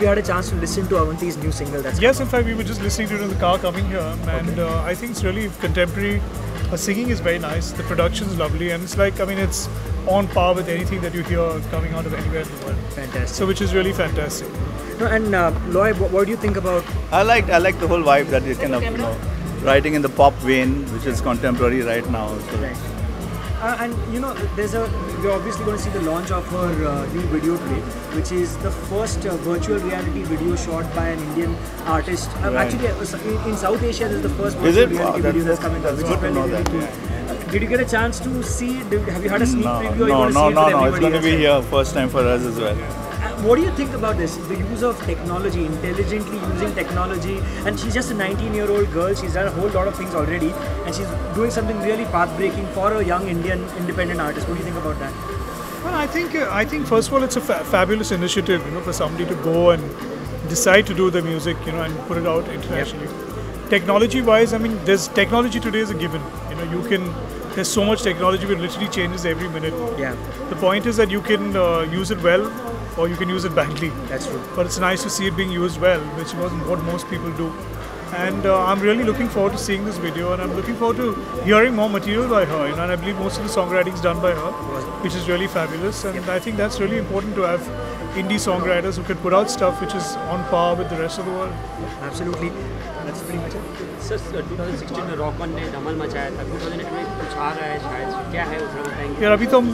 had a chance to listen to Avanti's new single? Yes, in fact, we were just listening to it in the car coming here, and I think it's really contemporary. Her singing is very nice. The production is lovely, and it's like, I mean, it's on par with anything that you hear coming out of anywhere in the world. Fantastic. So, which is really fantastic. No, and Loy, what do you think about? I like the whole vibe that you kind of writing in the pop vein, which is contemporary right now. So. Right. And you know, we're obviously going to see the launch of her new video today, which is the first virtual reality video shot by an Indian artist. Actually, in South Asia, this is the first virtual reality video that's coming out. That's good to know that. Did you get a chance to see? Have you had a sneak preview? No. It's going to be here first time for us as well. What do you think about this? The use of technology, intelligently using technology, and she's just a 19-year-old girl. She's done a whole lot of things already, and she's doing something really path-breaking for a young Indian independent artist. What do you think about that? Well, I think first of all, it's a fabulous initiative, for somebody to go and decide to do the music, and put it out internationally. Yep. Technology-wise, I mean, technology today is a given. There's so much technology which literally changes every minute. Yeah. The point is that you can use it well, or you can use it badly. That's true. But it's nice to see it being used well, which wasn't what most people do. And I'm really looking forward to seeing this video, and I'm looking forward to hearing more material by her. And I believe most of the songwriting is done by her, which is really fabulous. And I think that's really important to have indie songwriters who can put out stuff which is on par with the rest of the world. Absolutely. That's pretty much it. Sir, 2016 में rock one ने धमाल मचाया था, 2018 में कुछ आ रहा है शायद, क्या है उसमें बताएंगे? यार अभी तो हम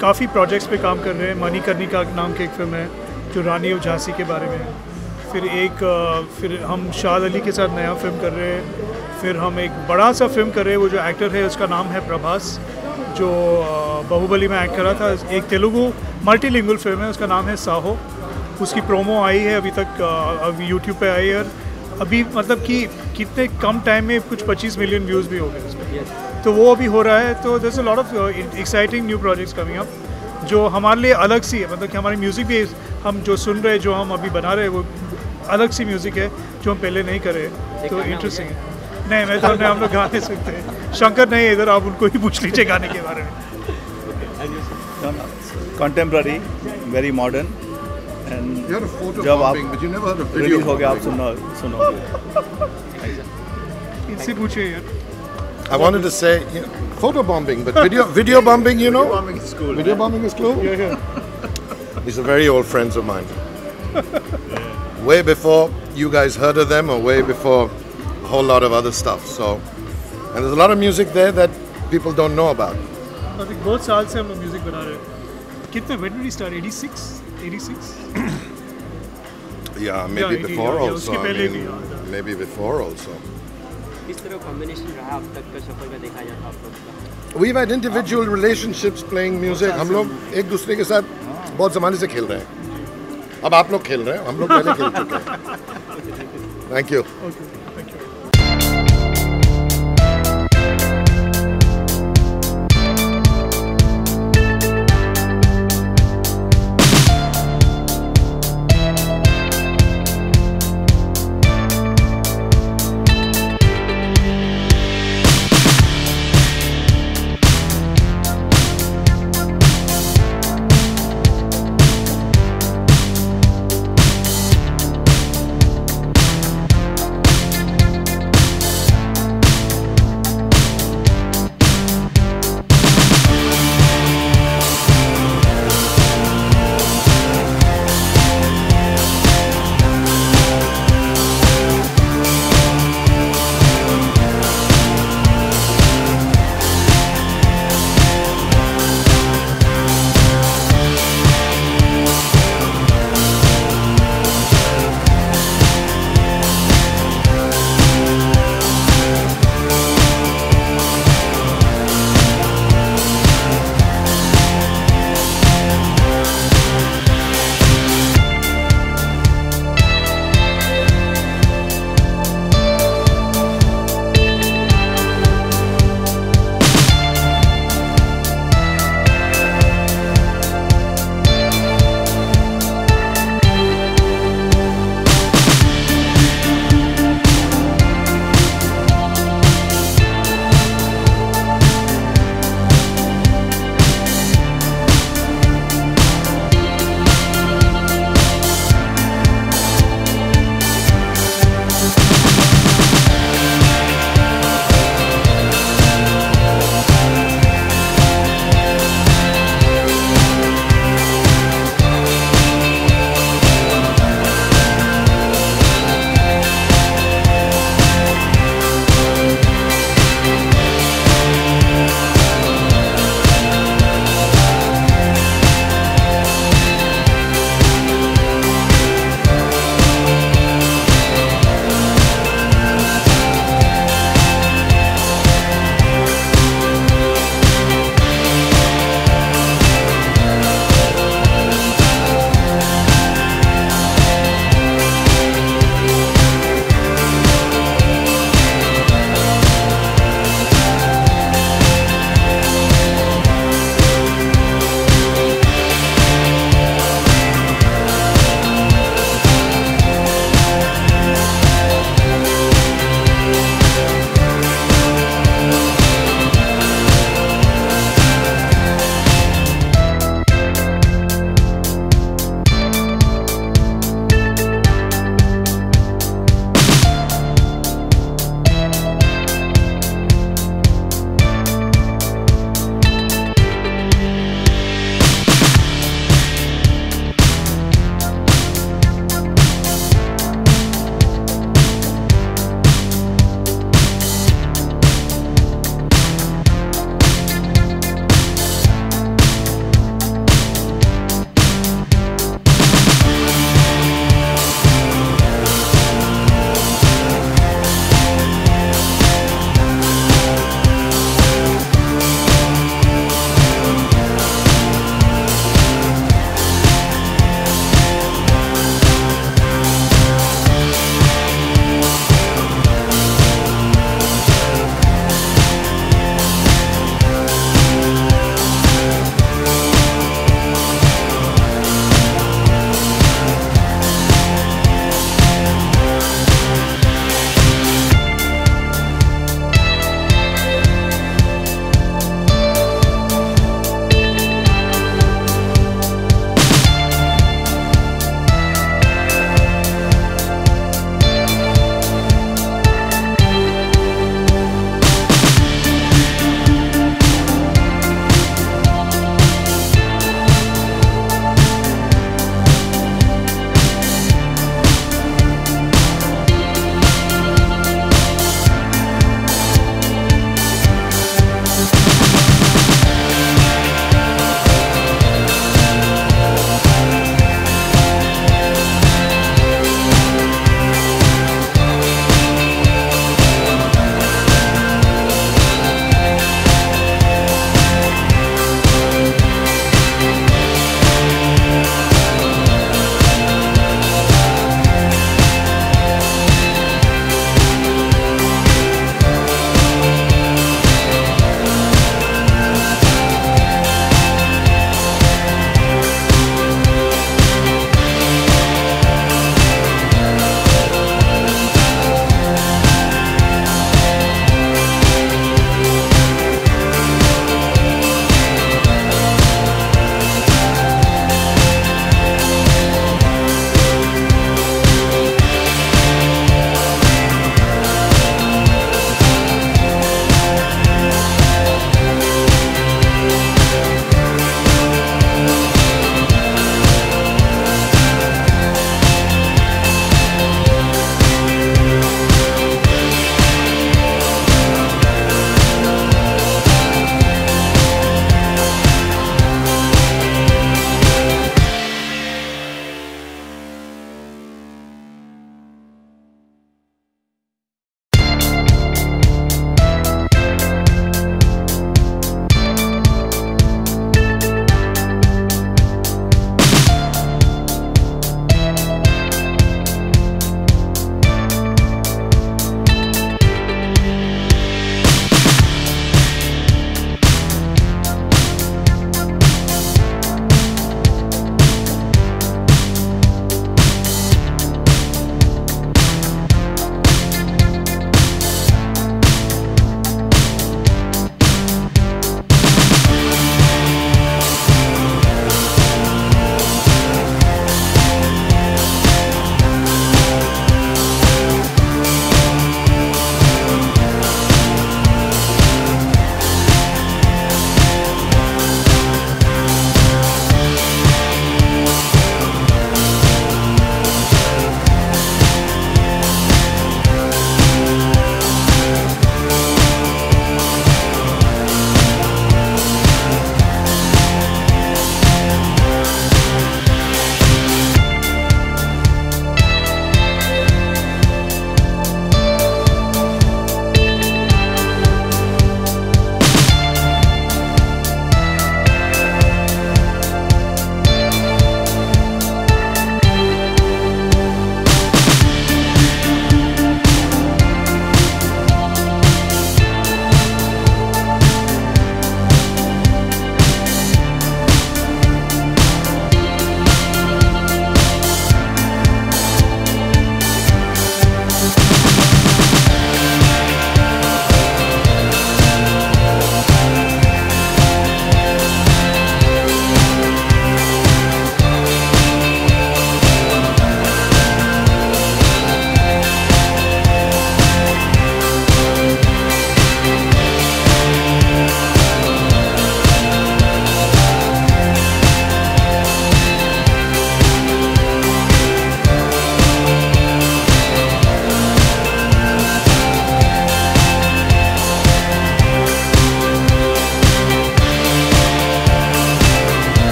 काफ़ी प्रोजेक्ट्स पे काम कर रहे हैं। मणिकर्णिका नाम की एक फिल्म है जो रानी ऑफ झांसी के बारे में है। फिर हम शाद अली के साथ नया फिल्म कर रहे हैं। फिर हम एक बड़ा सा फिल्म कर रहे हैं। वो जो एक्टर है उसका नाम है प्रभास, जो बाहुबली में एक्ट कर रहा था। एक तेलुगु मल्टीलिंगुअल फिल्म है, उसका नाम है साहो। उसकी प्रोमो आई है अभी तक, अभी यूट्यूब पे आई है। अभी मतलब कि कितने कम टाइम में कुछ 25 मिलियन व्यूज़ भी हो गए उसमें। तो वो अभी हो रहा है। तो there is a lot of exciting new projects coming up जो हमारे लिए अलग सी है। मतलब कि हमारी म्यूज़िक भी हम जो सुन रहे हैं, जो हम अभी बना रहे हैं, वो अलग सी म्यूज़िक है जो हम पहले नहीं करे। तो इंटरेस्टिंग है। नहीं, मैं तो हम लोग गा नहीं सकते। शंकर नहीं, इधर आप उनको ही पूछ लीजिए गाने के बारे में। Contemporary, very modern. And you had a photo bombing, but you never had a video हो गया, आप सुनो। इनसे पूछिए यार। I wanted to say photo bombing, but video bombing, Video bombing is cool. Video bombing is cool. Yeah. These are very old friends of mine. Way before you guys heard of them, or way before a whole lot of other stuff. So, and there's a lot of music there that people don't know about. I think बहुत साल से हम लोग music बना रहे हैं। कितने when did we start? 86? Yeah, maybe before also. उसके पहले भी। Maybe before also. किस तरह कॉम्बिनेशन रहा अब तक का सफर का देखा जाता है आप लोग का? We've had individual relationships playing music. हम लोग एक दूसरे के साथ बहुत ज़माने से खेल रहे हैं। अब आप लोग खेल रहे हैं, हम लोग पहले खेल चुके हैं। Thank you. Okay.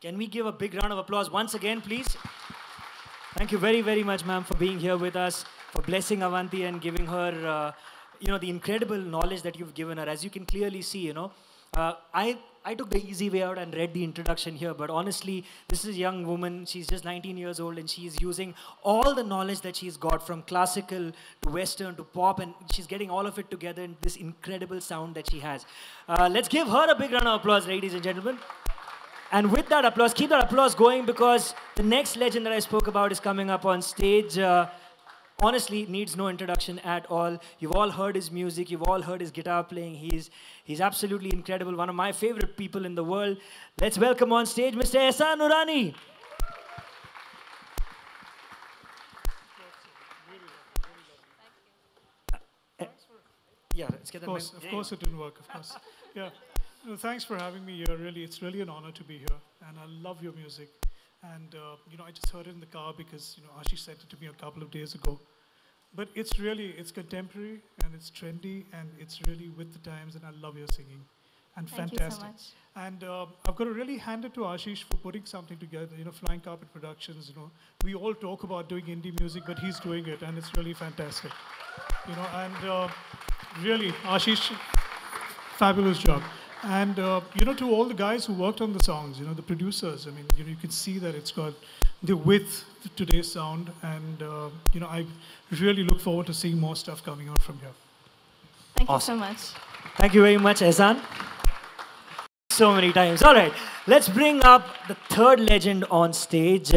Can we give a big round of applause once again, please? Thank you very, very much, ma'am, for being here with us, for blessing Avanti and giving her, the incredible knowledge that you've given her. As you can clearly see, I took the easy way out and read the introduction here, but honestly, this is a young woman. She's just 19 years old, and she's using all the knowledge that she's got from classical to Western to pop, and she's getting all of it together in this incredible sound that she has. Let's give her a big round of applause, ladies and gentlemen. And with that applause, keep that applause going, because the next legend that I spoke about is coming up on stage. Honestly, needs no introduction at all. You've all heard his music. You've all heard his guitar playing. He's absolutely incredible. One of my favorite people in the world. Let's welcome on stage Mr. Ehsaan Nurani. Yeah, let's get Of course it didn't work, of course. Yeah. No, thanks for having me here. Really, it's really an honor to be here, and I love your music. And I just heard it in the car because Ashish sent it to me a couple of days ago. But it's contemporary and it's trendy and it's really with the times, and I love your singing. And Thank fantastic. you so much. And I've got to really hand it to Ashish for putting something together. Flying Carpet Productions. We all talk about doing indie music, but he's doing it, and it's really fantastic. And really, Ashish, fabulous job. And, to all the guys who worked on the songs, the producers, you can see that it's got the width to today's sound. And, I really look forward to seeing more stuff coming out from here. Thank Awesome. you so much. Thank you very much, Ehsaan. So many times. All right, let's bring up the third legend on stage.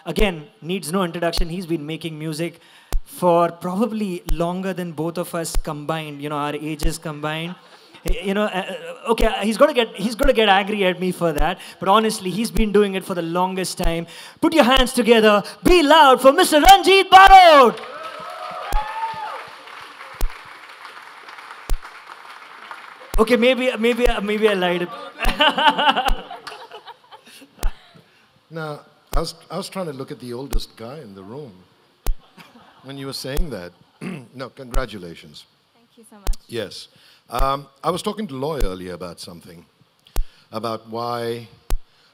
Again, needs no introduction. He's been making music for probably longer than both of us combined, our ages combined. Okay, he's gonna get angry at me for that, but honestly, he's been doing it for the longest time. Put your hands together, be loud for Mr. Ranjit Barot. Okay, maybe I lied. Now, I was trying to look at the oldest guy in the room when you were saying that. No, congratulations. Thank you so much. Yes. I was talking to Loy earlier about something, about why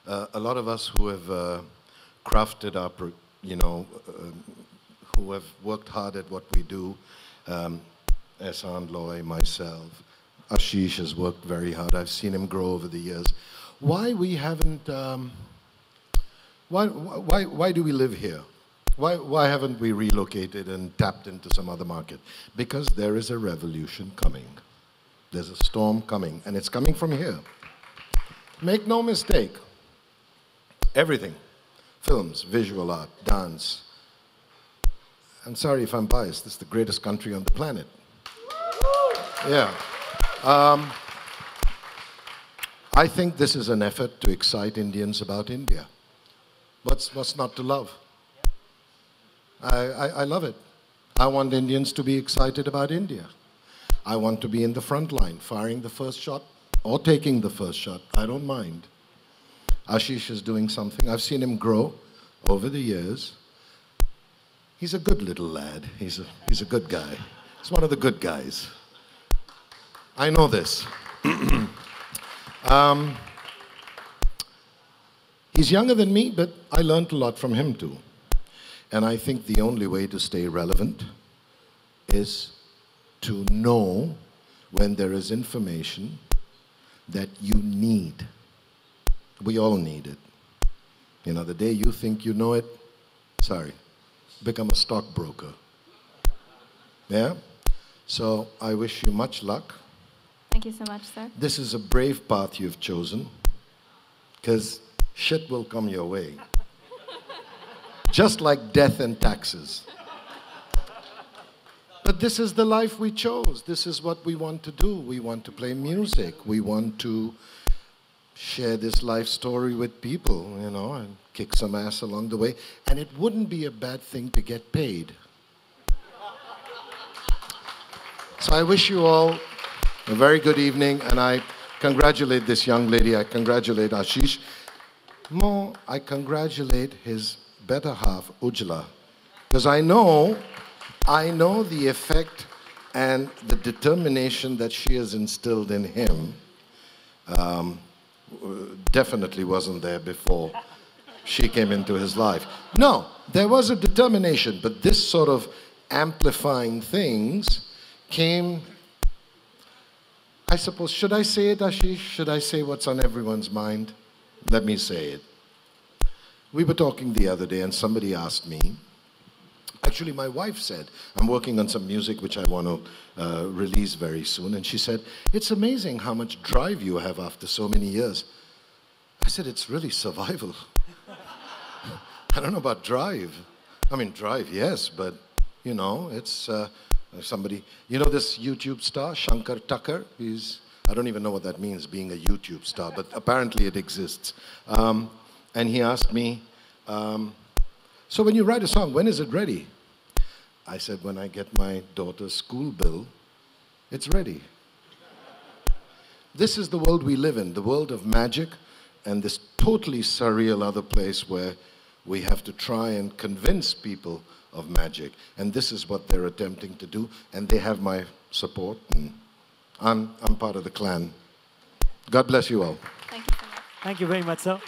a lot of us who have crafted our, who have worked hard at what we do, Ehsaan, Loy, myself, Ashish has worked very hard. I've seen him grow over the years. Why we haven't, why do we live here? Why haven't we relocated and tapped into some other market? Because there is a revolution coming. There's a storm coming, and it's coming from here. Make no mistake, everything, films, visual art, dance. I'm sorry if I'm biased, this is the greatest country on the planet. Yeah. I think this is an effort to excite Indians about India. What's not to love? I love it. I want Indians to be excited about India. I want to be in the front line, firing the first shot or taking the first shot. I don't mind. Ashish is doing something. I've seen him grow over the years. He's a good little lad. He's a good guy. He's one of the good guys. I know this. He's younger than me, but I learned a lot from him too. And I think the only way to stay relevant is to know when there is information that you need. We all need it. The day you think you know it, sorry, become a stockbroker. Yeah? So I wish you much luck. Thank you so much, sir. This is a brave path you've chosen, because shit will come your way. Just like death and taxes. But this is the life we chose. This is what we want to do. We want to play music. We want to share this life story with people, and kick some ass along the way. And it wouldn't be a bad thing to get paid. So I wish you all a very good evening, and I congratulate this young lady. I congratulate Ashish. More, I congratulate his better half, Ujjwala, because I know the effect and the determination that she has instilled in him. definitely wasn't there before she came into his life. No, there was a determination, but this sort of amplifying things came, I suppose, should I say it, Ashish? Should I say what's on everyone's mind? Let me say it. We were talking the other day and somebody asked me, actually my wife said, I'm working on some music which I want to release very soon, and she said, it's amazing how much drive you have after so many years. I said, it's really survival. I don't know about drive. I mean, drive, yes, but, you know, it's somebody, you know this YouTube star, Shankar Tucker? I don't even know what that means, being a YouTube star, but apparently it exists. And he asked me, so when you write a song, when is it ready? I said, when I get my daughter's school bill, it's ready. This is the world we live in, the world of magic, and this totally surreal other place where we have to try and convince people of magic. And this is what they're attempting to do, and they have my support, and I'm part of the clan. God bless you all. Thank you so much. Thank you very much, sir.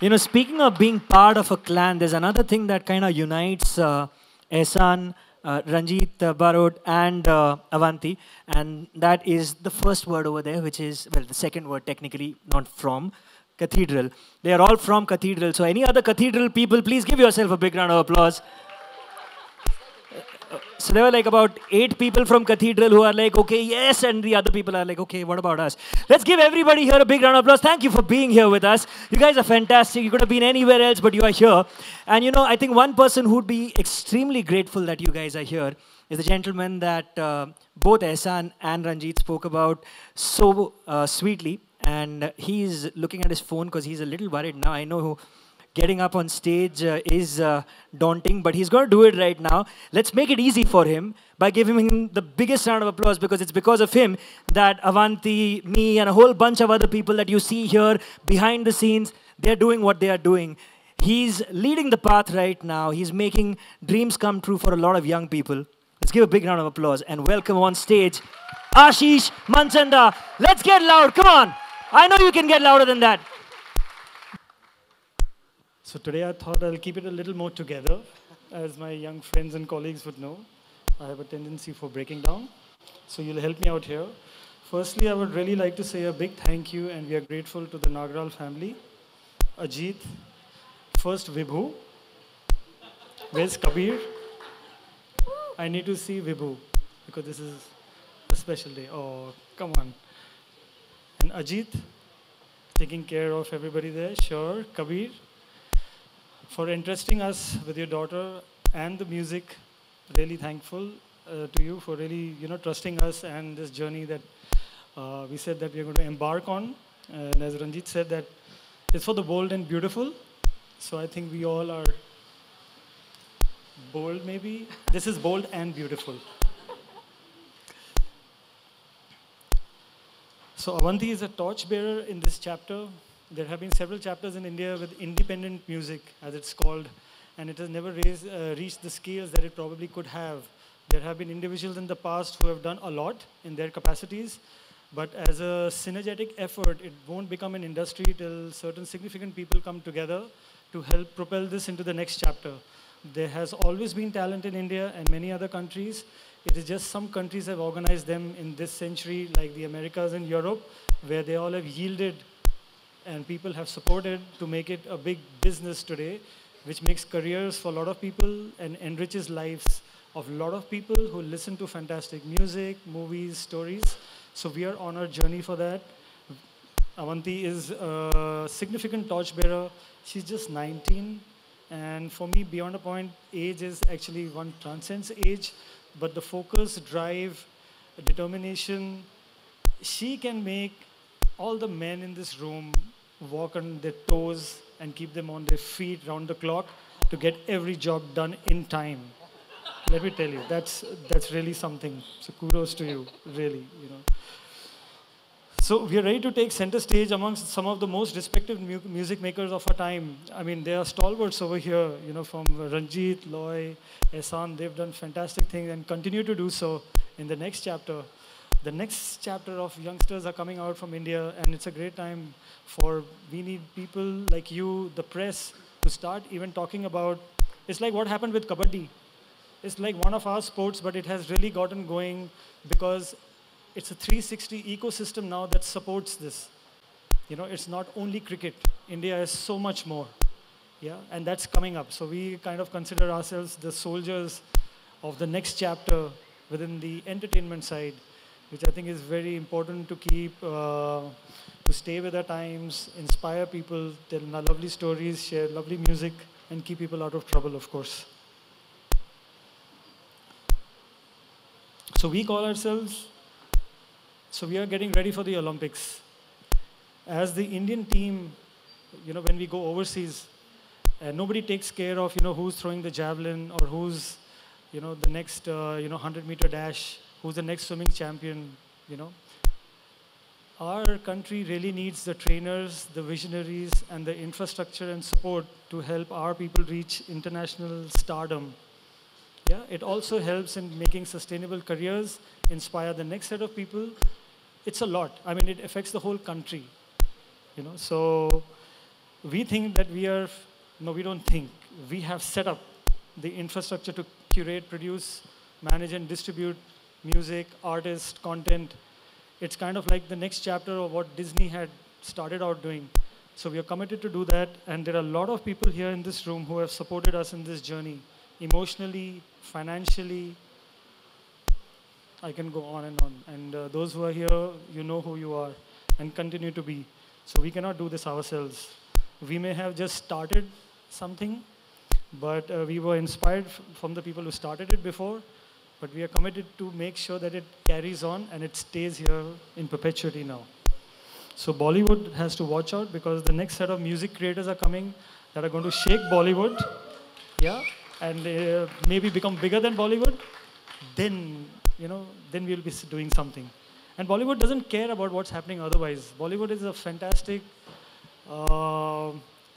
You know, speaking of being part of a clan, there's another thing that kind of unites Ehsaan, Ranjit, Barot, and Avanti, and that is the first word over there, which is, well, the second word technically, not from, Cathedral. They are all from Cathedral, so any other Cathedral people, please give yourself a big round of applause. So there were like about 8 people from Cathedral who are like, okay, yes, and the other people are like, okay, what about us? Let's give everybody here a big round of applause. Thank you for being here with us. You guys are fantastic. You could have been anywhere else, but you are here. And you know, I think one person who would be extremely grateful that you guys are here is the gentleman that both Ehsaan and Ranjit spoke about so sweetly. And he's looking at his phone because he's a little worried now. I know getting up on stage is daunting, but he's going to do it right now. Let's make it easy for him by giving him the biggest round of applause, because it's because of him that Avanti, me, and a whole bunch of other people that you see here behind the scenes, they're doing what they are doing. He's leading the path right now. He's making dreams come true for a lot of young people. Let's give a big round of applause and welcome on stage Ashish Manchanda. Let's get loud. Come on. I know you can get louder than that. So today I thought I'll keep it a little more together. As my young friends and colleagues would know, I have a tendency for breaking down. So you'll help me out here. Firstly, I would really like to say a big thank you, and we are grateful to the Nagral family. Ajit, first Vibhu. Where's Kabir? I need to see Vibhu because this is a special day. Oh, come on. And Ajit, taking care of everybody there. Sure. Kabir, for entrusting us with your daughter and the music. Really thankful to you for really, trusting us and this journey that we said that we are going to embark on. And as Ranjit said, that it's for the bold and beautiful. So I think we all are bold, maybe. This is bold and beautiful. So Avanti is a torchbearer in this chapter. There have been several chapters in India with independent music, as it's called, and it has never reached the scales that it probably could have. There have been individuals in the past who have done a lot in their capacities, but as a synergetic effort, it won't become an industry till certain significant people come together to help propel this into the next chapter. There has always been talent in India and many other countries. It is just some countries have organized them in this century, like the Americas and Europe, where they all have yielded and people have supported to make it a big business today, which makes careers for a lot of people and enriches lives of a lot of people who listen to fantastic music, movies, stories. So we are on our journey for that. Avanti is a significant torchbearer. She's just 19. And for me, beyond a point, age is actually one transcends age. But the focus, drive, determination, she can make all the men in this room walk on their toes and keep them on their feet round the clock to get every job done in time. Let me tell you, that's really something. So kudos to you, really, So we are ready to take center stage amongst some of the most respected music makers of our time. I mean, there are stalwarts over here, from Ranjit, Loy, Ehsaan. They've done fantastic things and continue to do so in the next chapter. the next chapter of youngsters are coming out from India, and it's a great time we need people like you, the press, to start even talking about, it's like what happened with Kabaddi. It's like one of our sports, but it has really gotten going because it's a 360 ecosystem now that supports this. You know, it's not only cricket. India is so much more. Yeah, and that's coming up. So we kind of consider ourselves the soldiers of the next chapter within the entertainment side, which I think is very important to keep, to stay with our times, inspire people, tell lovely stories, share lovely music, and keep people out of trouble, of course. So we call ourselves, so we are getting ready for the Olympics. As the Indian team, you know, when we go overseas, nobody takes care of, you know, who's throwing the javelin or who's, you know, the next, 100-meter dash, who's the next swimming champion, you know. Our country really needs the trainers, the visionaries, and the infrastructure and support to help our people reach international stardom. Yeah, it also helps in making sustainable careers, inspire the next set of people. It's a lot. I mean, it affects the whole country, you know. So we think that no, we don't think. We have set up the infrastructure to curate, produce, manage, and distribute music, artists, content. It's kind of like the next chapter of what Disney had started out doing. So we are committed to do that, and there are a lot of people here in this room who have supported us in this journey, emotionally, financially. I can go on and on. And those who are here, you know who you are, and continue to be. So we cannot do this ourselves. We may have just started something, but we were inspired from the people who started it before, but we are committed to make sure that it carries on and it stays here in perpetuity now. So Bollywood has to watch out because the next set of music creators are coming that are going to shake Bollywood, yeah, and maybe become bigger than Bollywood. Then, you know, then we'll be doing something. And Bollywood doesn't care about what's happening otherwise. Bollywood is a fantastic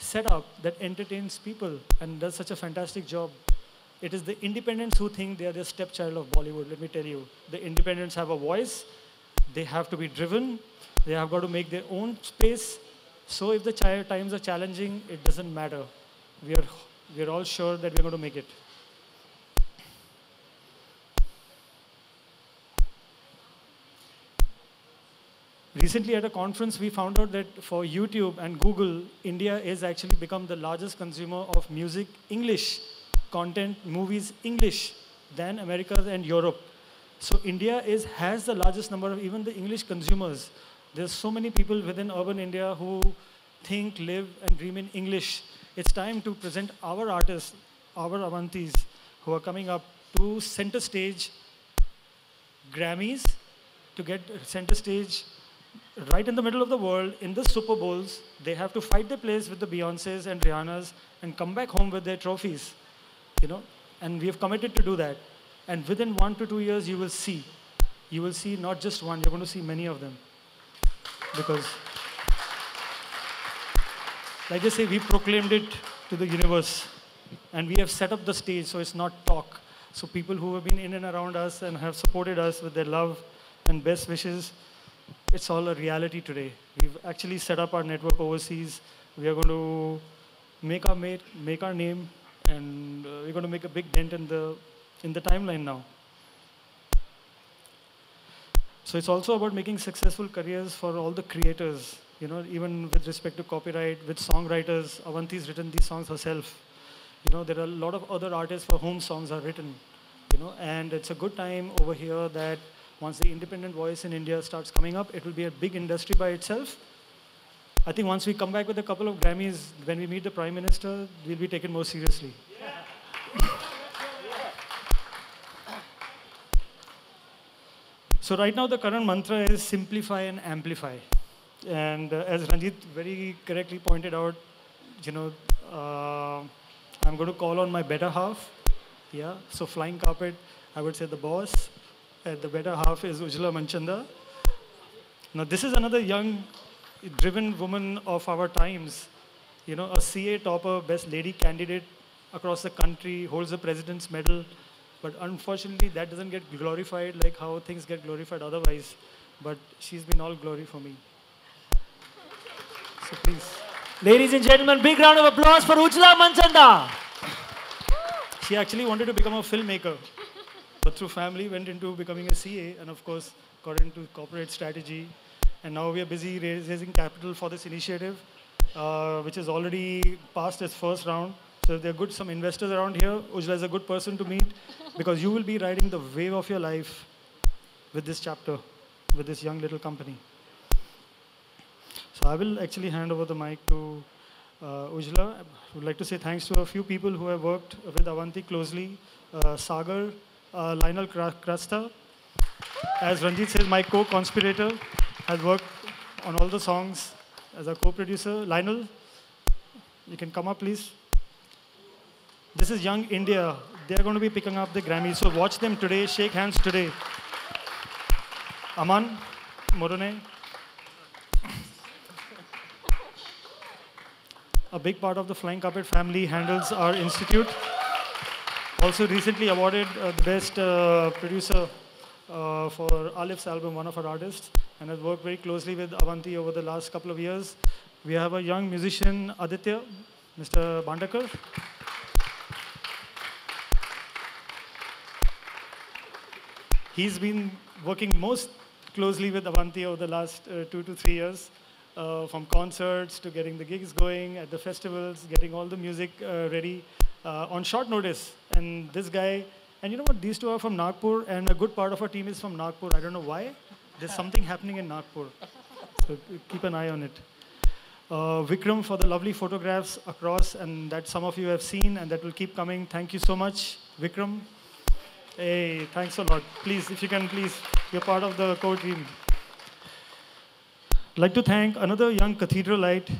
setup that entertains people and does such a fantastic job. It is the independents who think they are the stepchild of Bollywood, let me tell you. The independents have a voice, they have to be driven, they have got to make their own space. So if the times are challenging, it doesn't matter. We're all sure that we're going to make it. Recently at a conference, we found out that for YouTube and Google, India has actually become the largest consumer of music, English content, movies, English, than America and Europe. So India has the largest number of even the English consumers. There's so many people within urban India who think, live, and dream in English. It's time to present our artists, our Avantis, who are coming up to center stage Grammys, to get center stage right in the middle of the world, in the Super Bowls. They have to fight their place with the Beyoncés and Rihannas and come back home with their trophies, you know. And we have committed to do that. And within 1 to 2 years, you will see not just one, you're going to see many of them. Because, like I say, we proclaimed it to the universe. And we have set up the stage, so it's not talk. So people who have been in and around us and have supported us with their love and best wishes, it's all a reality today. We've actually set up our network overseas. We are going to make our name, and we're going to make a big dent in the timeline now. So it's also about making successful careers for all the creators, you know, even with respect to copyright, with songwriters. Avanti's written these songs herself. You know, there are a lot of other artists for whom songs are written, you know, and it's a good time over here that once the independent voice in India starts coming up, it will be a big industry by itself. I think once we come back with a couple of Grammys, when we meet the Prime Minister, we'll be taken more seriously. So right now the current mantra is simplify and amplify. And as Ranjit very correctly pointed out, you know, I'm going to call on my better half. Yeah, so flying carpet, I would say the boss. And the better half is Ujjwala Manchanda. Now this is another young, driven woman of our times. You know, a CA topper, best lady candidate across the country, holds the President's Medal. But unfortunately, that doesn't get glorified like how things get glorified otherwise. But she's been all glory for me. So please. Ladies and gentlemen, big round of applause for Ujla Manchanda. She actually wanted to become a filmmaker, but through family went into becoming a CA, and of course got into corporate strategy. And now we are busy raising capital for this initiative, which is already passed its first round. So if there are some investors around here, Ujla is a good person to meet, because you will be riding the wave of your life with this chapter, with this young little company. So I will actually hand over the mic to Ujla. I would like to say thanks to a few people who have worked with Avanti closely. Sagar, Lionel Krasta, as Ranjit says, my co-conspirator, has worked on all the songs as a co-producer. Lionel, you can come up, please. This is Young India. They're going to be picking up the Grammys, so watch them today, shake hands today. Aman Morone. A big part of the Flying Carpet family handles our institute. Also recently awarded the best producer for Alif's album, one of our artists, and has worked very closely with Avanti over the last couple of years. We have a young musician, Aditya, Mr. Bandakar. He's been working most closely with Avanti over the last 2 to 3 years. From concerts to getting the gigs going at the festivals, getting all the music ready on short notice. And this guy, and you know what, these two are from Nagpur, and a good part of our team is from Nagpur. I don't know why. There's something happening in Nagpur. So keep an eye on it. Vikram for the lovely photographs across, and that some of you have seen, and that will keep coming. Thank you so much, Vikram. Hey, thanks a lot. Please, if you can, please, you're part of the core team. I'd like to thank another young cathedralite.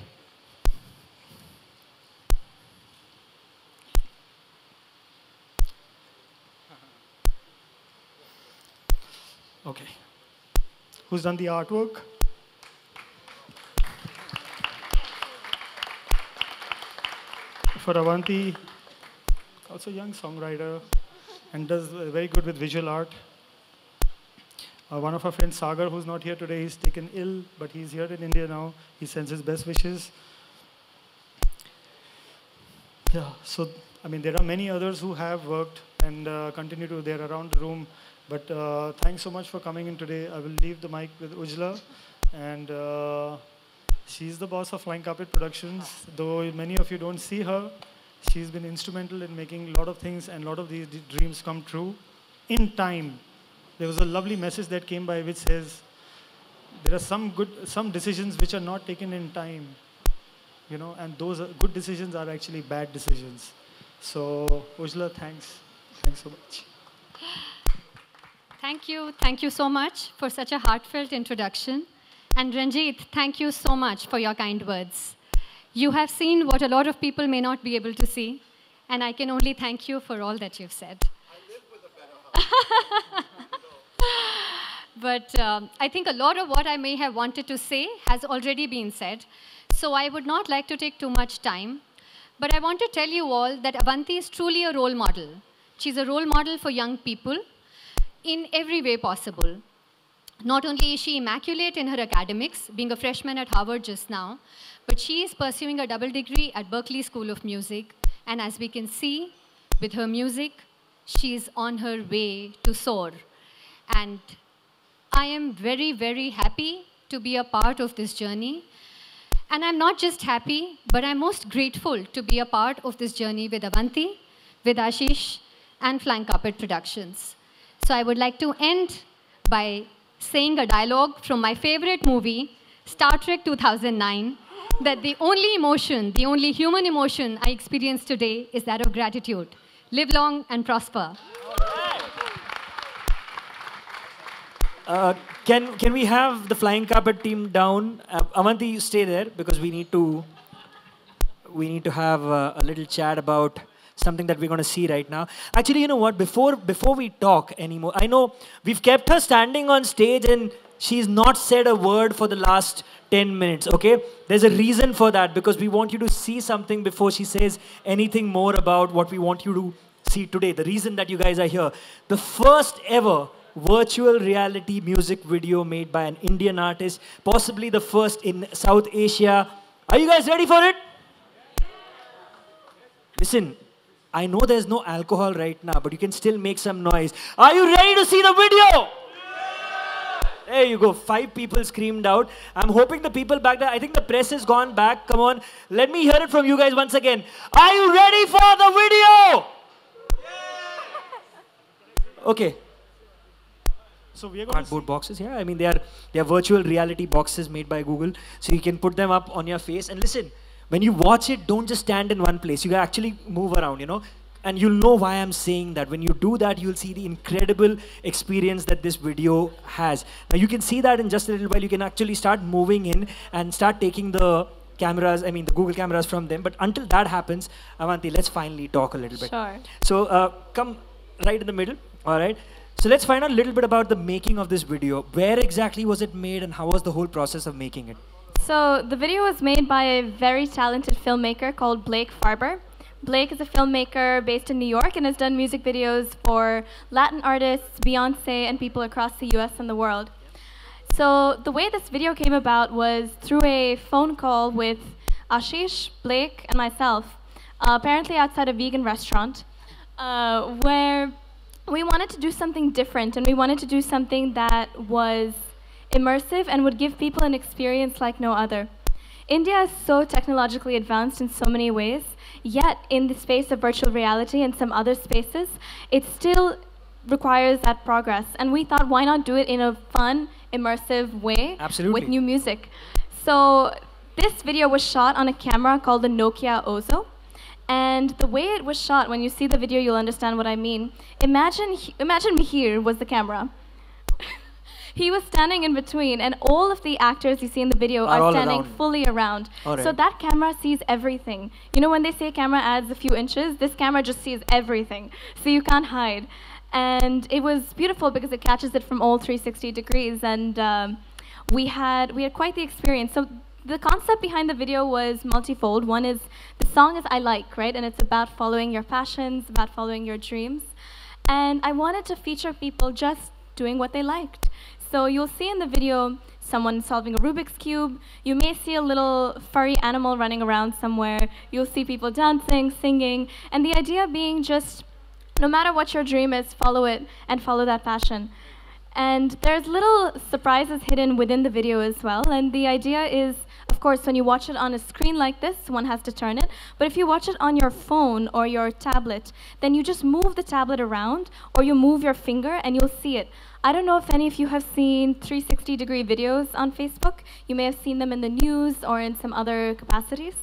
Okay. Who's done the artwork? For Avanti, also a young songwriter, and does very good with visual art. One of our friends, Sagar, who's not here today, he's taken ill, but he's here in India now. He sends his best wishes. Yeah, so, I mean, there are many others who have worked and continue to, they're around the room. But thanks so much for coming in today. I will leave the mic with Ujla. And she's the boss of Flying Carpet Productions. Though many of you don't see her, she's been instrumental in making a lot of things and a lot of these dreams come true in time. There was a lovely message that came by which says, there are some decisions which are not taken in time, you know, and those good decisions are actually bad decisions. So, Ujla, thanks. Thanks so much. Thank you so much for such a heartfelt introduction. And Ranjit, thank you so much for your kind words. You have seen what a lot of people may not be able to see, and I can only thank you for all that you've said. I live with a better heart. But I think a lot of what I may have wanted to say has already been said, so I would not like to take too much time. But I want to tell you all that Avanti is truly a role model. She's a role model for young people in every way possible. Not only is she immaculate in her academics, being a freshman at Harvard just now, but she is pursuing a double degree at Berklee School of Music. And as we can see, with her music, she is on her way to soar. And I am very, very happy to be a part of this journey. And I'm not just happy, but I'm most grateful to be a part of this journey with Avanti, with Ashish, and Flying Carpet Productions. So I would like to end by saying a dialogue from my favorite movie, Star Trek 2009, that the only emotion, the only human emotion I experience today is that of gratitude. Live long and prosper. Can we have the Flying Carpet team down? Avanti, you stay there because we need to have a little chat about something that we're going to see right now. Actually, you know what? Before we talk anymore, I know we've kept her standing on stage and she's not said a word for the last 10 minutes, okay? There's a reason for that, because we want you to see something before she says anything more about what we want you to see today, the reason that you guys are here, the first ever virtual reality music video made by an Indian artist, possibly the first in South Asia. Are you guys ready for it? Listen, I know there's no alcohol right now, but you can still make some noise. Are you ready to see the video? There you go. 5 people screamed out. I'm hoping the people back there, I think the press has gone back. Come on. Let me hear it from you guys once again. Are you ready for the video? Okay. So we are going Cardboard boxes, yeah. I mean, they are virtual reality boxes made by Google. So you can put them up on your face. And listen, when you watch it, don't just stand in one place. You can actually move around, you know. And you'll know why I'm saying that. When you do that, you'll see the incredible experience that this video has. Now, you can see that in just a little while. You can actually start moving in and start taking the cameras, I mean, the Google cameras from them. But until that happens, Avanti, let's finally talk a little bit. Sure. So come right in the middle, all right? So let's find out a little bit about the making of this video. Where exactly was it made and how was the whole process of making it? So the video was made by a very talented filmmaker called Blake Farber. Blake is a filmmaker based in New York and has done music videos for Latin artists, Beyonce, and people across the US and the world. So the way this video came about was through a phone call with Ashish, Blake, and myself, apparently outside a vegan restaurant, where we wanted to do something different, and we wanted to do something that was immersive and would give people an experience like no other. India is so technologically advanced in so many ways, yet in the space of virtual reality and some other spaces, it still requires that progress. And we thought, why not do it in a fun, immersive way Absolutely. with new music? So this video was shot on a camera called the Nokia Ozo. And the way it was shot, when you see the video, you'll understand what I mean. Imagine Mihir was the camera. He was standing in between, and all of the actors you see in the video are standing fully around. Right. So that camera sees everything. You know when they say camera adds a few inches, this camera just sees everything. So you can't hide. And it was beautiful because it catches it from all 360 degrees. And we had quite the experience. So the concept behind the video was multifold. One is, the song is I Like, right? And it's about following your passions, about following your dreams. And I wanted to feature people just doing what they liked. So you'll see in the video someone solving a Rubik's Cube. You may see a little furry animal running around somewhere. You'll see people dancing, singing. And the idea being just, no matter what your dream is, follow it and follow that passion. And there's little surprises hidden within the video as well. And the idea is, of course, when you watch it on a screen like this, one has to turn it. But if you watch it on your phone or your tablet, then you just move the tablet around, or you move your finger and you'll see it. I don't know if any of you have seen 360-degree videos on Facebook. You may have seen them in the news or in some other capacities.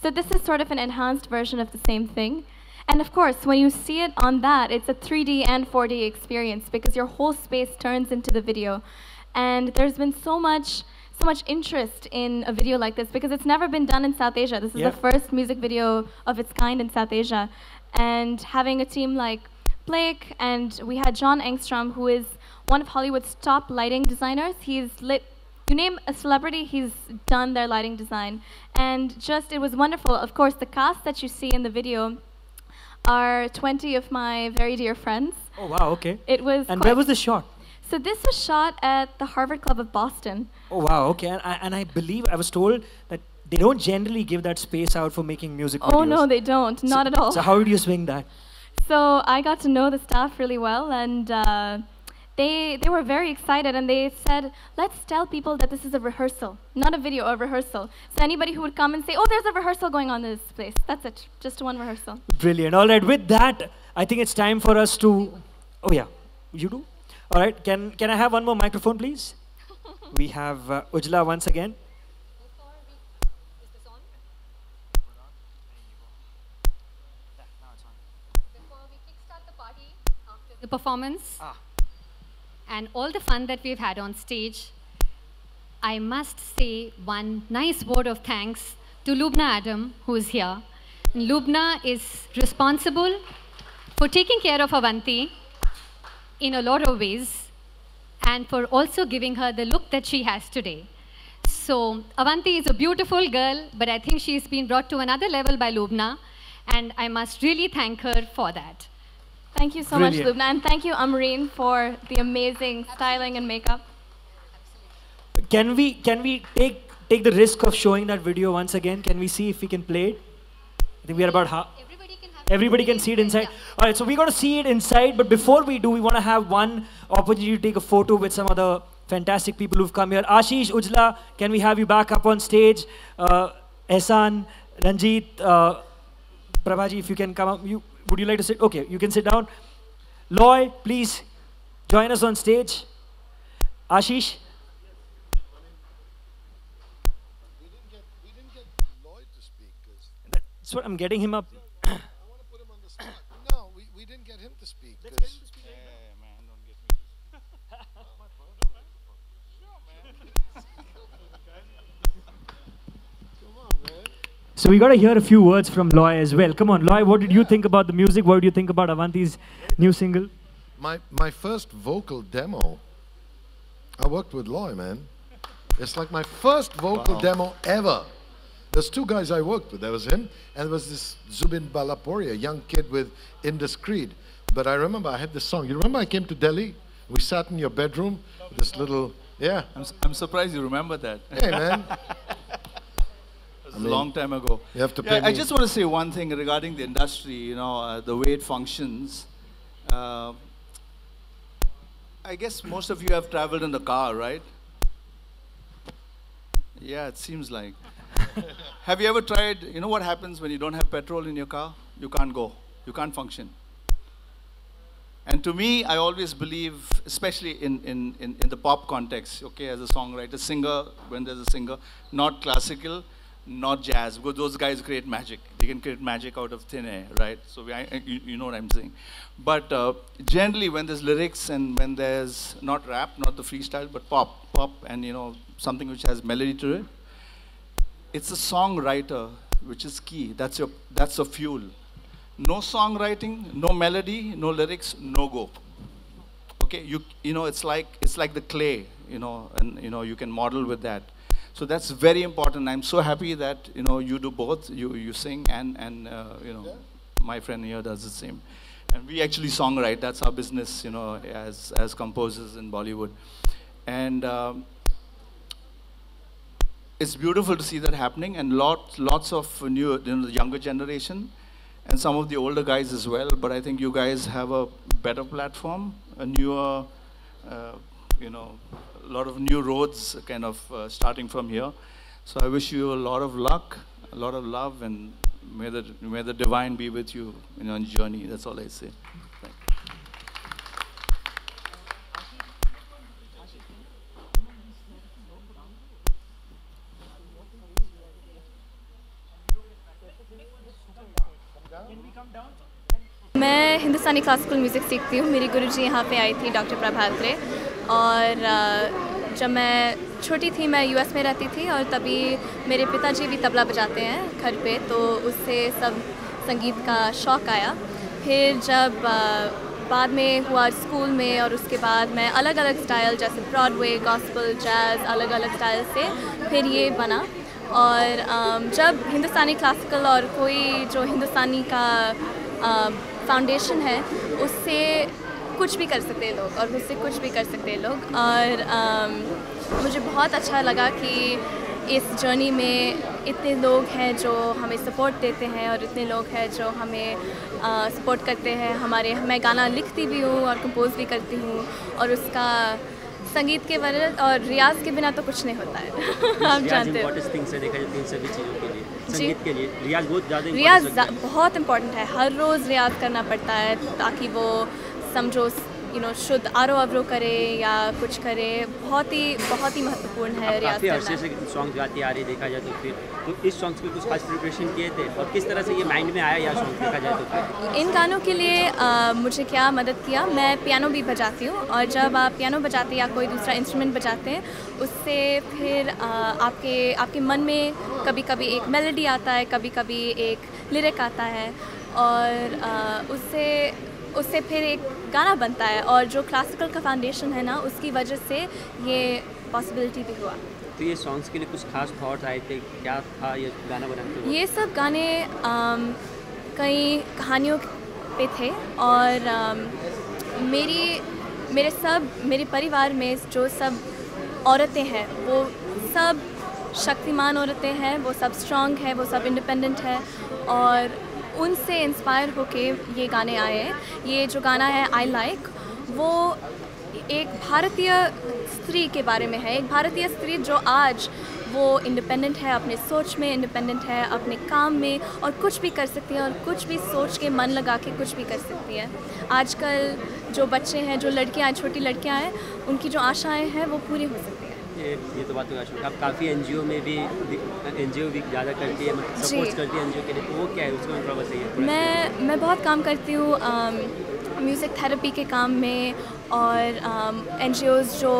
So this is sort of an enhanced version of the same thing. And of course, when you see it on that, it's a 3D and 4D experience because your whole space turns into the video. And there's been so much interest in a video like this because it's never been done in South Asia. This is the first music video of its kind in South Asia. And having a team like Blake, and we had John Engstrom, who is one of Hollywood's top lighting designers. He's lit, you name a celebrity, he's done their lighting design. And just, it was wonderful. Of course, the cast that you see in the video are 20 of my very dear friends. Oh, wow, okay. It was And where was the shot? So this was shot at the Harvard Club of Boston. Oh, wow, okay. And I believe, I was told that they don't generally give that space out for making music videos. Oh, no, they don't. Not at all. So how did you swing that? So I got to know the staff really well, and they were very excited, and they said, let's tell people that this is a rehearsal, not a video, a rehearsal. So anybody who would come and say, oh, there's a rehearsal going on in this place. That's it, just one rehearsal. Brilliant. All right, with that, I think it's time for us to, oh yeah, you do? All right, can I have one more microphone, please? We have Ujla once again. The performance and all the fun that we've had on stage, I must say one nice word of thanks to Lubna Adam, who is here. Lubna is responsible for taking care of Avanti in a lot of ways and for also giving her the look that she has today. So Avanti is a beautiful girl, but I think she's been brought to another level by Lubna, and I must really thank her for that. Thank you so much, Lubna, and thank you, Amreen, for the amazing styling and makeup. Can we take the risk of showing that video once again? Can we see if we can play it? I think we are about half. Everybody can see it inside. All right, so we're going to see it inside, but before we do, we want to have one opportunity to take a photo with some other fantastic people who've come here. Ashish, Ujla, can we have you back up on stage? Ehsan, Ranjit, Prabhaji, if you can come up. Would you like to sit? Okay, you can sit down. Loy, please join us on stage. Ashish. We didn't get Lloyd to speak. That's what I'm getting him up. I want to put him on the spot. No, we didn't get him to speak. Let's get him to speak. Man, don't get me to Come on, man. So we got to hear a few words from Loy as well. Come on, Loy, what did you think about the music? What did you think about Avanti's new single? My first vocal demo, I worked with Loy, man. It's like my first vocal demo ever. There's two guys I worked with. There was him, and there was this Zubin Balapuri, a young kid with Indus Creed. But I remember I had this song. You remember I came to Delhi? We sat in your bedroom, this little, yeah. I'm surprised you remember that. Hey, man. A long time ago. You have to pay me. I just want to say one thing regarding the industry, you know, the way it functions. I guess most of you have traveled in the car, right? Yeah, it seems like. Have you ever tried, you know what happens when you don't have petrol in your car? You can't go. You can't function. And to me, I always believe, especially in the pop context, okay, as a songwriter, singer, when there's a singer, not classical, not jazz, because those guys create magic. They can create magic out of thin air, right? So you know what I'm saying. But generally, when there's lyrics and when there's not rap, not the freestyle, but pop, and you know, something which has melody to it, it's the songwriter which is key. That's the fuel. No songwriting, no melody, no lyrics, no go. Okay, you know, it's like the clay, you know, and you know you can model with that. So that's very important. I'm so happy that you know you do both. You sing and you know, my friend here does the same. And we actually songwrite. That's our business, you know, as composers in Bollywood. And it's beautiful to see that happening, and lots of new, you know, the younger generation, and some of the older guys as well. But I think you guys have a better platform, a newer, you know, a lot of new roads kind of starting from here. So I wish you a lot of luck, a lot of love, and may the divine be with you in your journey. That's all I say. मैं हिंदुस्तानी classical music सीखती हूँ. मेरी गुरुजी यहाँ पे आई थी, doctor प्रभात रे. और जब मैं छोटी थी मैं यूएस में रहती थी, और तभी मेरे पिताजी भी तबला बजाते हैं घर पे, तो उससे सब संगीत का शौक़ आया. फिर जब बाद में हुआ स्कूल में, और उसके बाद मैं अलग अलग स्टाइल जैसे ब्रॉडवे, गॉस्पल, जैज़, अलग अलग स्टाइल से फिर ये बना. और जब हिंदुस्तानी क्लासिकल और कोई जो हिंदुस्तानी का फाउंडेशन है, उससे कुछ भी कर सकते हैं लोग, और उससे कुछ भी कर सकते हैं लोग. और मुझे बहुत अच्छा लगा कि इस जर्नी में इतने लोग हैं जो हमें सपोर्ट देते हैं, और इतने लोग हैं जो हमें सपोर्ट करते हैं. मैं गाना लिखती भी हूँ और कंपोज भी करती हूँ, और उसका संगीत के वजह और रियाज के बिना तो कुछ नहीं होता है. आप जानते हो सभी चीज़ों के लिए, संगीत के लिए रियाज बहुत ज़्यादा, रियाज बहुत इम्पोर्टेंट है. हर रोज़ रियाज करना पड़ता है ताकि वो समझो, यू नो, शुद्ध आरो अवरो करे या कुछ करे. बहुत ही महत्वपूर्ण है रियाज करना. काफ़ी अर्से से सॉन्ग गाती आ रही, देखा जाए तो फिर तो इस सॉन्ग्स के कुछ खास प्रिपरेशन किए थे, और किस तरह से ये माइंड में आया या सॉन्ग देखा जाए तो फिर? इन गानों के लिए मुझे क्या मदद किया, मैं पियानो भी बजाती हूँ, और जब आप पियानो बजाते या कोई दूसरा इंस्ट्रूमेंट बजाते हैं, उससे फिर आपके मन में कभी कभी एक मेलोडी आता है, कभी कभी एक लिरिक आता है, और उससे फिर एक गाना बनता है. और जो क्लासिकल का फाउंडेशन है ना, उसकी वजह से ये पॉसिबिलिटी भी हुआ. तो ये सॉन्ग्स के लिए कुछ खास थॉट्स आए थे, क्या था ये गाना बनाते हुए? ये सब गाने कई कहानियों पे थे और मेरे परिवार में जो सब औरतें हैं वो सब शक्तिमान औरतें हैं, वो सब स्ट्रॉन्ग है, वो सब इंडिपेंडेंट है और उनसे इंस्पायर होके ये गाने आए हैं। ये जो गाना है आई लाइक वो एक भारतीय स्त्री के बारे में है, एक भारतीय स्त्री जो आज वो इंडिपेंडेंट है, अपने सोच में इंडिपेंडेंट है, अपने काम में और कुछ भी कर सकती है और कुछ भी सोच के मन लगा के कुछ भी कर सकती है। आजकल जो बच्चे हैं, जो लड़कियां हैं, छोटी लड़कियां हैं, उनकी जो आशाएं हैं वो पूरी हो सकती हैं। ये तो बात होगा। आप काफ़ी एनजीओ में भी एनजीओ भी ज़्यादा करती है, मतलब सपोर्ट करती है एनजीओ के लिए, तो वो क्या है उसको थोड़ा बताइए। मैं बहुत काम करती हूँ म्यूज़िक थेरेपी के काम में और एनजीओज़ जो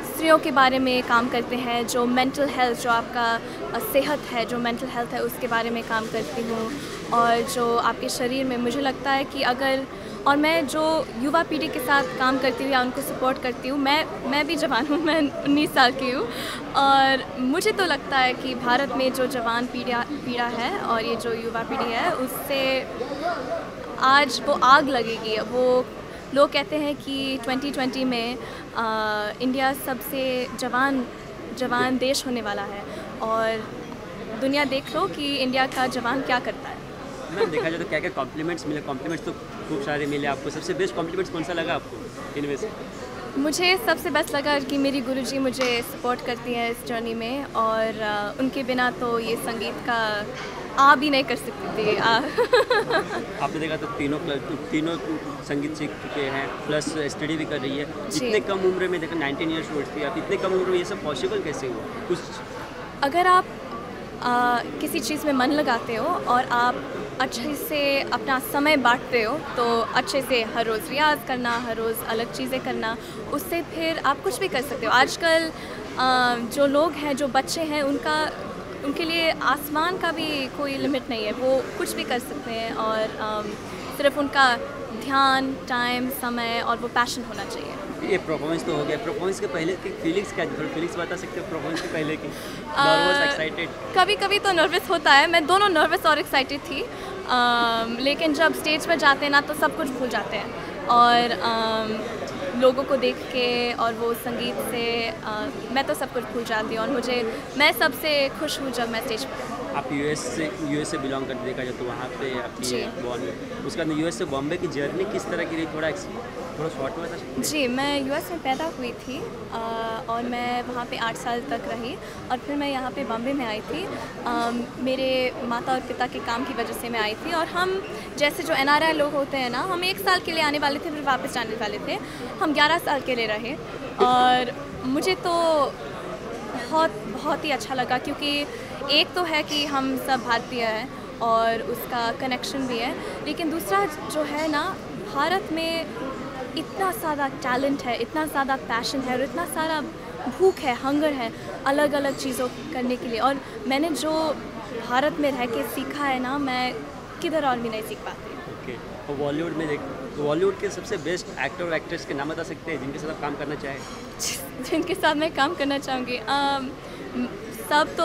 स्त्रियों के बारे में काम करते हैं, जो मेंटल हेल्थ, जो आपका सेहत है, जो मेंटल हेल्थ है उसके बारे में काम करती हूँ और जो आपके शरीर में मुझे लगता है कि अगर और मैं जो युवा पीढ़ी के साथ काम करती हूँ या उनको सपोर्ट करती हूँ, मैं भी जवान हूँ, मैं 19 साल की हूँ और मुझे तो लगता है कि भारत में जो जवान पीढ़ा है और ये जो युवा पीढ़ी है उससे आज वो आग लगेगी। वो लोग कहते हैं कि 2020 में इंडिया सबसे जवान देश होने वाला है और दुनिया देख लो कि इंडिया का जवान क्या करता है। मैम देखा जाए तो क्या क्या कॉम्प्लीमेंट्स मिले? कॉम्प्लीमेंट्स तो खूब सारे मिले आपको, सबसे बेस्ट कॉम्प्लीमेंट्स कौन सा लगा आपको इनमें से? मुझे सबसे बेस्ट लगा कि मेरी गुरुजी मुझे सपोर्ट करती हैं इस जर्नी में और उनके बिना तो ये संगीत का आ भी नहीं कर सकती थी। आपने देखा तो तीनों संगीत सीख चुके हैं, प्लस स्टडी भी कर रही है। इतने कम उम्र में देखा 19 ईयर्स ओल्ड थी आप, इतने कम उम्र में ये सब पॉसिबल कैसे हुआ? कुछ अगर आप किसी चीज़ में मन लगाते हो और आप अच्छे से अपना समय बांटते हो तो अच्छे से हर रोज़ रियाज़ करना, हर रोज़ अलग चीज़ें करना, उससे फिर आप कुछ भी कर सकते हो। आजकल जो लोग हैं, जो बच्चे हैं, उनके लिए आसमान का भी कोई लिमिट नहीं है, वो कुछ भी कर सकते हैं और सिर्फ उनका ध्यान, टाइम, समय और वो पैशन होना चाहिए। ये परफॉर्मेंस तो हो गया, परफॉर्मेंस के पहले की फीलिंग्स क्या थी? फीलिंग्स बता सकते हो परफॉर्मेंस के पहले की? Nervous, excited? कभी कभी तो नर्वस होता है, मैं दोनों नर्वस और एक्साइटेड थी, लेकिन जब स्टेज पर जाते हैं ना तो सब कुछ भूल जाते हैं और लोगों को देख के और वो संगीत से मैं तो सब कुछ भूल जाती हूँ और मैं सबसे खुश हूँ जब मैं स्टेज पर। आप यूएस से बिलोंग करते देखा जाए तो वहाँ पे आपकी बॉर्न, उसके बाद यूएस से बॉम्बे की जर्नी किस तरह की रही? थोड़ा शॉर्ट में बता सकते? जी, मैं यूएस में पैदा हुई थी और मैं वहाँ पे 8 साल तक रही और फिर मैं यहाँ पे बॉम्बे में आई थी। मेरे माता और पिता के काम की वजह से मैं आई थी और हम जैसे जो एनआरआई लोग होते हैं ना, हम 1 साल के लिए आने वाले थे फिर वापस जाने वाले थे। हम 11 साल के लिए रहे और मुझे तो बहुत ही अच्छा लगा क्योंकि एक तो है कि हम सब भारतीय हैं और उसका कनेक्शन भी है, लेकिन दूसरा जो है ना, भारत में इतना ज़्यादा टैलेंट है, इतना ज़्यादा पैशन है और इतना सारा भूख है, हंगर है अलग अलग चीज़ों करने के लिए। और मैंने जो भारत में रह के सीखा है ना, मैं किधर और भी नहीं सीख पाती। ओके, और बॉलीवुड में बॉलीवुड के सबसे बेस्ट एक्टर और एक्ट्रेस के नाम बता सकते हैं जिनके साथ आप काम करना चाहें? जिनके साथ मैं काम करना चाहूँगी, सब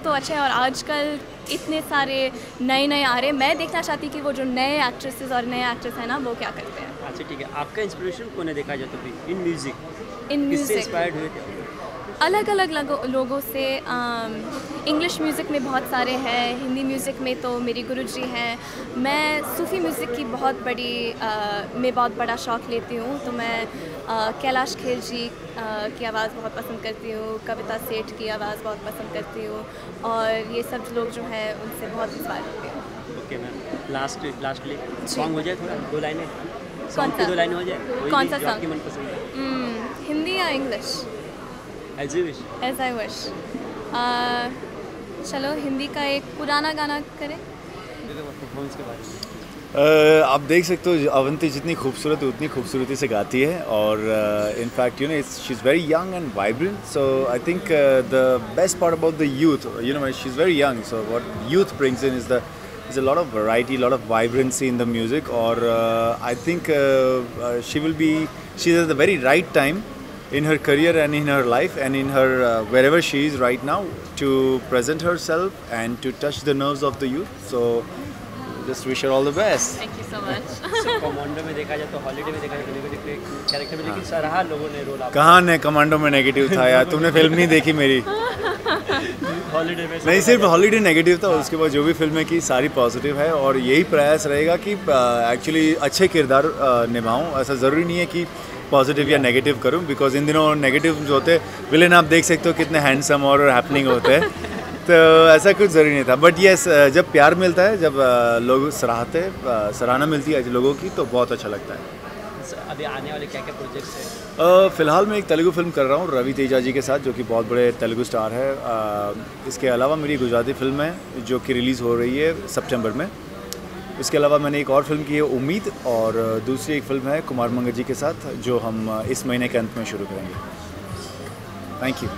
तो अच्छे हैं और आजकल इतने सारे नए आ रहे हैं। मैं देखना चाहती कि वो जो नए एक्ट्रेसेस और नए एक्ट्रेस हैं ना, वो क्या करते हैं। अच्छा ठीक है, आपका इंस्पिरेशन कौन है देखा जाए तो फिर इन म्यूज़िक? इंस्पायर्ड हुए थे? अलग अलग लोगों से। इंग्लिश म्यूज़िक में बहुत सारे हैं, हिंदी म्यूज़िक में तो मेरी गुरुजी हैं। मैं सूफ़ी म्यूज़िक की बहुत बड़ा शौक़ लेती हूँ, तो मैं कैलाश खेर जी की आवाज़ बहुत पसंद करती हूँ, कविता सेठ की आवाज़ बहुत पसंद करती हूँ और ये सब लोग जो हैं उनसे बहुत इंस्पायर होती हूँ। ओके मैम, लास्टली सॉन्ग हो जाए थोड़ा, 2 लाइनें? कौन सा? 2 लाइनें हो जाए? कौन सा सॉन्ग? आपकी मनपसंद है? हिंदी या English? As you wish. As I wish. चलो हिंदी का एक पुराना गाना करें। परफॉर्मेंस के बारे में आप देख सकते हो अवंती जितनी खूबसूरत है उतनी खूबसूरती से गाती है और in fact she is very young and vibrant, so I think the best part about the youth, she is very young, so what youth brings in is a lot of variety, a lot of vibrancy in the music, or I think she's at the very right time in her career and in her life and in her wherever she is right now to present herself and to touch the nerves of the youth. So just wish her all the best. Thank you. so much. Commando में देखा जाए तो holiday में देखा जाए तो negative character में, लेकिन सराहा लोगों ने रोल। कहाँ ने कमांडो में नेगेटिव था यार, तुमने फिल्म नहीं देखी मेरी। हॉलीडे में नहीं, सिर्फ हॉलीडे नेगेटिव था, उसके बाद जो भी फिल्में की सारी पॉजिटिव है और यही प्रयास रहेगा कि एक्चुअली अच्छे किरदार निभाऊं। ऐसा ज़रूरी नहीं है कि पॉजिटिव या नेगेटिव करूं, बिकॉज इन दिनों नेगेटिव जो होते विलेन आप देख सकते हो कितने हैंडसम और हैपनिंग होते हैं, तो ऐसा कुछ ज़रूरी नहीं था। बट येस, जब प्यार मिलता है, जब लोग सराहना मिलती है लोगों की, तो बहुत अच्छा लगता है। अभी आने वाले क्या क्या प्रोजेक्ट्स हैं? फ़िलहाल मैं एक तेलुगु फिल्म कर रहा हूँ रवि तेजा जी के साथ, जो कि बहुत बड़े तेलुगु स्टार है। इसके अलावा मेरी गुजराती फिल्म है जो कि रिलीज़ हो रही है सितंबर में। इसके अलावा मैंने एक और फिल्म की है उम्मीद, और दूसरी एक फिल्म है कुमार मंगल जी के साथ जो हम इस महीने के अंत में शुरू करेंगे। Thank you.